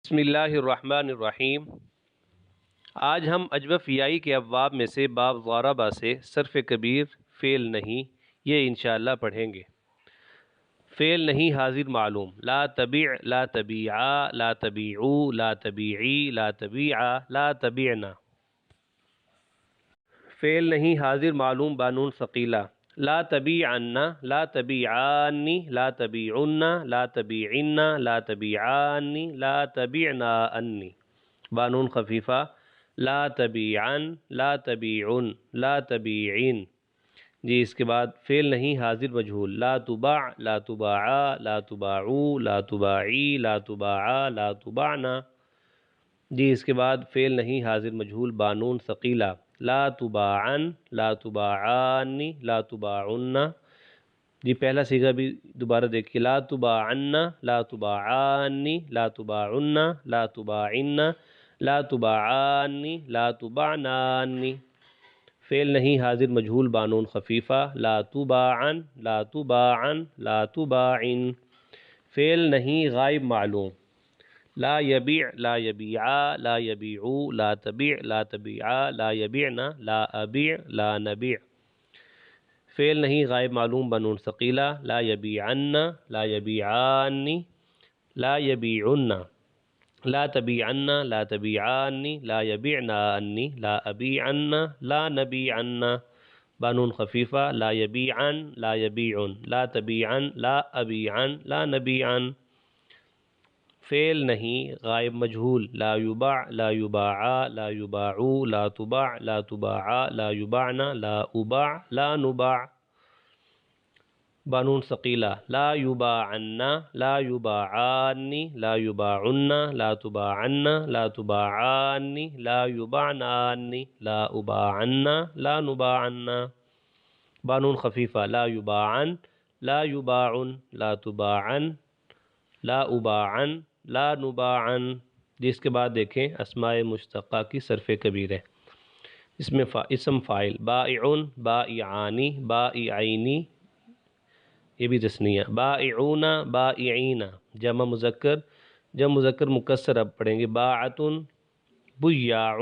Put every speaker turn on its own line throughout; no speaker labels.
بسم اللہ الرحمن الرحیم۔ آج ہم اجوف یائی کے ابواب میں سے باب ضربہ سے صرف کبیر فعل نہیں یہ انشاءاللہ پڑھیں گے۔ فعل نہیں حاضر معلوم: لا تبع، لا تبیعا، لا تبیعو، لا تبیعی، لا تبیعا، لا تبعنا۔ فعل نہیں حاضر معلوم بانون ثقیلہ: لا تبیعن، لا تبیعانی، لا تبیعن، لا تبیعن، لا تبیعانی، لا تبعنا انی۔ بانون خفیفہ: لا تبیعن، لا تبیعن، لا تبیعین۔ جی اس کے بعد فعل نہیں حاضر مجہول: لا تباع، لا تباعا، لا تباعو، لا تباعی، لا تباعا، لا تبعنا۔ جی اس کے بعد فعل نہیں حاضر مجہول بانون ثقیلہ: لا تباعن، لا تباعانی، لا تباعن۔ جی پہلا صیغہ بھی دوبارہ دیکھیے: لا تباعن، لا تباعانی، لا تباعن، لا تباعن، لا تباعانی، لا تبعنانی۔ فعل نہیں حاضر مجہول بانون خفیفہ: لا تباعن، لا تباعن، لا تباعن۔ فعل نہیں غائب معلوم: لا یبیع، لا یبیعا، لا یبیعو، لا تبیع، لا تبیعا، لا یبیعنا، لا ابیع، لا نبیع۔ فعل نہیں غائب معلوم بنون ثقیلہ: لا یبیعن، لا یبیعانی، لا یبیعن، لا تبیعن، لا تبیعانی، لا یبیعنا انی، لا ابیعن، لا نبیعن۔ بانون خفیفہ: لا یبیعن، لا یبیعن، لا تبیعن، لا ابیعن، لا نبیعن۔ فعل نہیں غائب مجہول: لا یباع، لا یباعا، لا یباعو، لا تباع، لا تباعا، لا یباعنا، لا اباع، لا نباع۔ بانون ثقیلہ: لا یباعن، لا یباعانی، لا یباعن، لا تباعن، لا تباعانی، لا یبعنانی، لا اباعن، لا نباعن۔ بانون خفیفہ: لا یباعن، لا یباعن، لا تباعن، لا اباعن، لا نباعن۔ جس کے بعد دیکھیں اسماء مشتقہ کی صرف کبیر ہے۔ اس میں اسم فاعل: بائعن، بائعانی، بائعینی، یہ بھی تثنیہ: بائعون، بائعین۔ جمع مذکر مکسر اب پڑھیں گے: باعۃ، بیاع،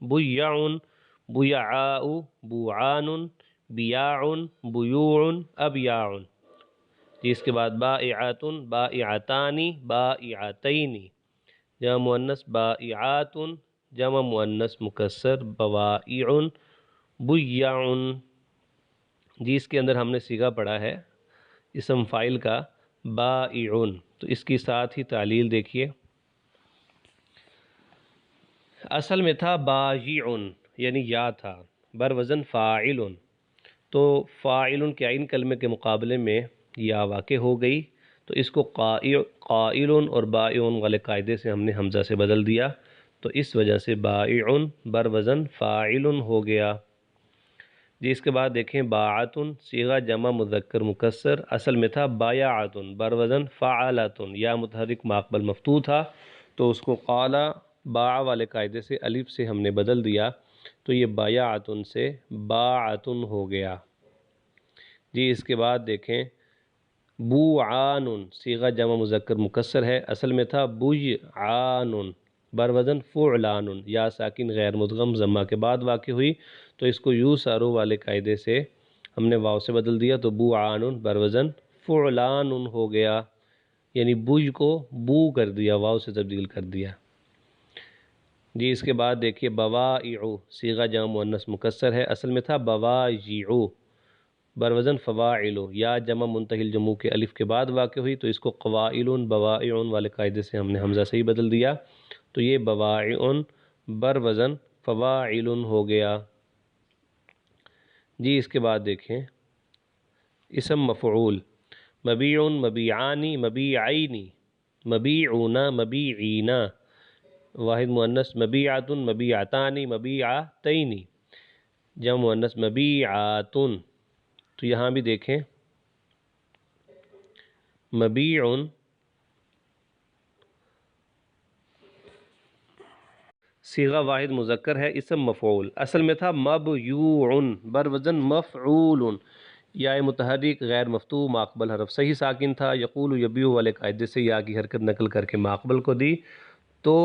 بیعن، بیعاء، بوعان، بیاع، بیوع، ابیاع۔ اس کے بعد بائعۃ، بائعتان، بائعتین۔ جمع مؤنث بائعات، جمع مؤنث مکسر بوائع، بیع۔ جی اس کے اندر ہم نے صیغہ پڑھا ہے اسم فاعل کا بائع، تو اس کی ساتھ ہی تعلیل دیکھیے۔ اصل میں تھا باجع، یعنی یا تھا، بر وزن فاعل، تو فاعل کے عین کلمے کے مقابلے میں یا واقع ہو گئی، تو اس کو قائل اور بائع والے قاعدے سے ہم نے حمزہ سے بدل دیا، تو اس وجہ سے بائع بر وزن فاعل ہو گیا۔ جی اس کے بعد دیکھیں باعۃ، صیغہ جمع مذکر مکسر، اصل میں تھا بایعۃ، بر وزن فعلۃ، یا متحرک ماقبل مفتوح تھا، تو اس کو قال باع والے قاعدے سے الف سے ہم نے بدل دیا، تو یہ بایعۃ سے باعۃ ہو گیا۔ جی اس کے بعد دیکھیں بوعان، صیغہ جمع مذکر مکسر ہے، اصل میں تھا بیعان، بر وزن فعلان، یا ساکن غیر مدغم ضمہ کے بعد واقع ہوئی، تو اس کو یو سارو والے قاعدے سے ہم نے واو سے بدل دیا، تو بوعان بر وزن فعلان ہو گیا، یعنی بوج کو بو کر دیا، واو سے تبدیل کر دیا۔ جی اس کے بعد دیکھیے بوائع، صیغہ جمع مؤنث مکسر ہے، اصل میں تھا بواجع، بر وزن فواعل، یا جمع منتہی الجموع کے الف کے بعد واقع ہوئی، تو اس کو قوائل بوائع والے قاعدے سے ہم نے حمزہ سے ہی بدل دیا، تو یہ بوائع بر وزن فواعل ہو گیا۔ جی اس کے بعد دیکھیں اسم مفعول: مبیع، مبیعان، مبیعین، مبیعون، مبیعین۔ واحد مؤنث مبیعۃ، مبیعتان، مبیعتین، جمع مؤنث مبیعات۔ تو یہاں بھی دیکھیں مبیع صیغہ واحد مذکر ہے، اسم مفعول، اصل میں تھا مبیوع، بر وزن مفعول، یا متحرک غیر مفتوح ماقبل حرف صحیح ساکن تھا، یقول یبیع والے قاعدے سے یا کی حرکت نقل کر کے ماقبل کو دی، تو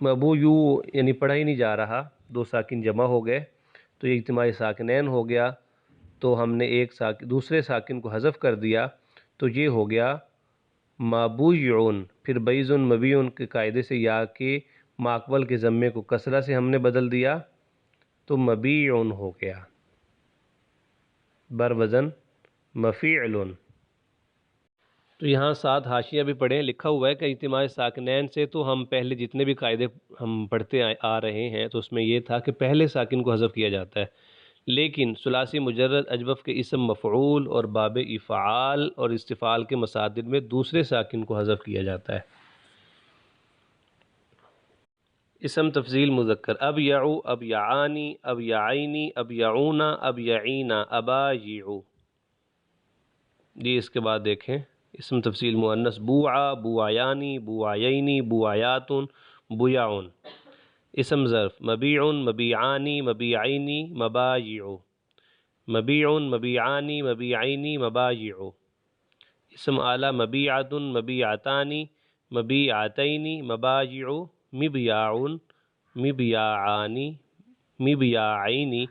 مبو یو یعنی پڑھا ہی نہیں جا رہا، دو ساکن جمع ہو گئے تو یہ اجتماعی ساکنین ہو گیا، تو ہم نے ایک دوسرے ساکن کو حذف کر دیا تو یہ ہو گیا مابویعون۔ پھر بیضن مبیعن کے قاعدے سے یا کے ماقبل کے ضمے کو کسرہ سے ہم نے بدل دیا تو مبیعن ہو گیا بر وزن مفیعلن۔ تو یہاں ساتھ حاشیہ بھی پڑھیں، لکھا ہوا ہے کہ اجتماع ساکنین سے تو ہم پہلے جتنے بھی قاعدے ہم پڑھتے آ رہے ہیں تو اس میں یہ تھا کہ پہلے ساکن کو حذف کیا جاتا ہے، لیکن ثلاثی مجرد اجوف کے اسم مفعول اور باب افعال اور استفعال کے مصادر میں دوسرے ساکن کو حذف کیا جاتا ہے۔ اسم تفضیل مذکر، اب یعو، اب یعانی، اب یعینی، اب یعونا، اب یعینا، ابایعو۔ جی اس کے بعد دیکھیں اسم تفصیل مؤنث بوعا، بوعیانی، بوعیینی، بوعیاتن، بویعن۔ اسم ظرف مبیعن، مبیعانی، مبیعینی، مبایعو، مبیعن، مبیعانی، مبیعینی، مبایعو۔ اسم آلہ مبیعتن، مبیعتانی، مبیعتینی، مبایعو، مبیاعن، مبیاعانی، مبیاعینی،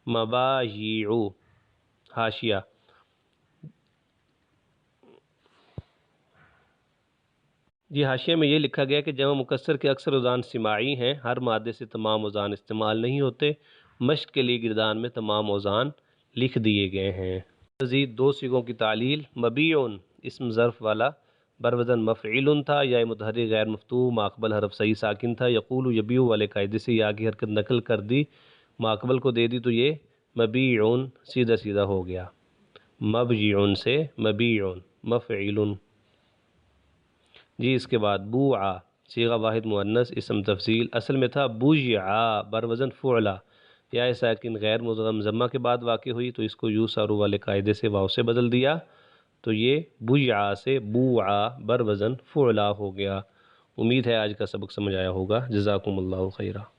مبایعو۔ حاشیہ، جی حاشیے میں یہ لکھا گیا کہ جمع مکسر کے اکثر اوزان سماعی ہیں، ہر مادے سے تمام اوزان استعمال نہیں ہوتے، مشق کے لیے گردان میں تمام اوزان لکھ دیے گئے ہیں۔ مزید دو صیغوں کی تعلیل، مبیعن اسم ظرف والا بروزن مفعیل تھا، یا متحرک غیر مفتوح ماقبل حرف صحیح ساکن تھا، یقول یبیع والے قاعدے سے یا کی حرکت نقل کر دی، ماقبل کو دے دی تو یہ مبیعن سیدھا سیدھا ہو گیا، مبیعن سے مبیعن مفعیل۔ جی اس کے بعد بوعا صیغہ واحد مؤنث اسم تفضیل، اصل میں تھا بوجعا بروزن فعلا، یا ساکن غیر مدغم ضمہ کے بعد واقع ہوئی تو اس کو یو سارو والے قاعدے سے واو سے بدل دیا تو یہ بوجعا سے بوعا بروزن فعلا ہو گیا۔ امید ہے آج کا سبق سمجھ آیا ہوگا۔ جزاکم اللہ خیرہ۔